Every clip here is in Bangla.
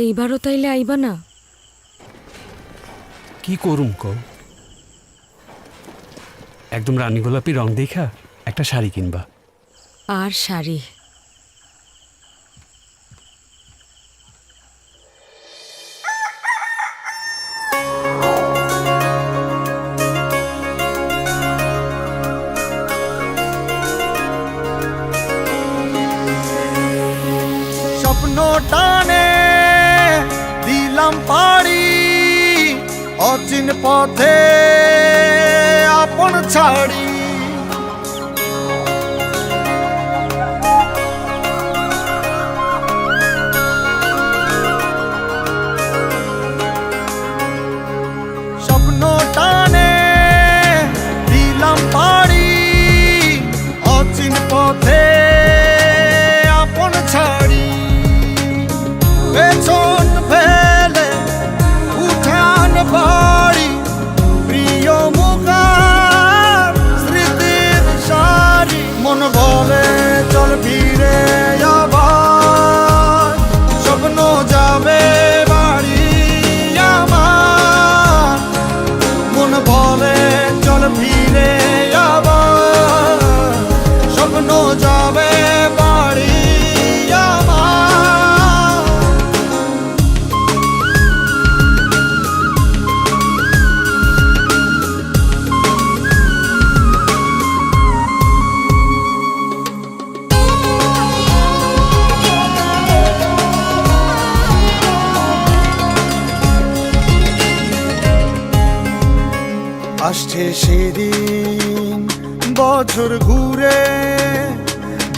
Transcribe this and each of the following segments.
এইবারও তাইলে আইবা না? কি করুম কও? একদম রানী গোলাপি রং দেখা একটা শাড়ি কিনবা। আর শাড়ি? স্বপ্ন টানে দিলাম পাড়ি, অচিন পথে আপন ছাড়ি। স্বপ্ন টানে দিলাম পাড়ি, অচিন পথে আপন ছাড়ি। পেছন ফেলে উঠান বাড়ি, প্রিয় মুখার স্মৃতির সারি। মন বলে চল ফিরে আবার, স্বপ্ন যাবে বাড়ি আমার। মন বলে চল ফিরে আবার, স্বপ্ন যাবে বাড়ি আমার। আসছে সেদিন বছর ঘুরে,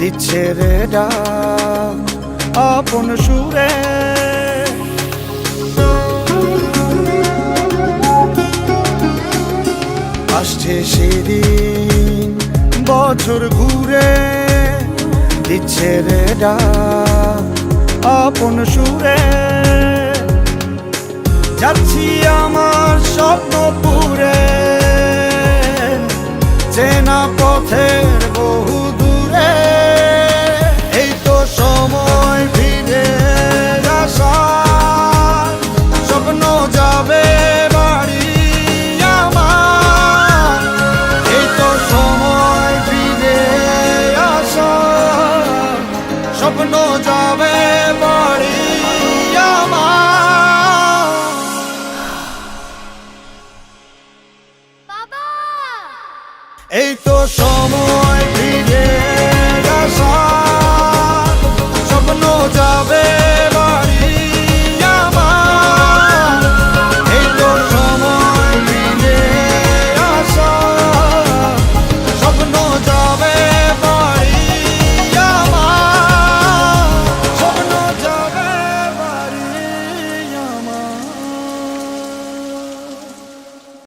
দিচ্ছে রে ডাক আপন সুরে। আসছে সেদিন বছর ঘুরে, দিচ্ছে রে ডাক আপন সুরে। যাচ্ছি আমার স্বপ্নপুরে, চেনা পথের বহু দূরে। এই তো সময় ফিরে আসার, স্বপ্ন যাবে বাড়ি আমার। এই তো সময় ফিরে আসার, স্বপ্ন যাবে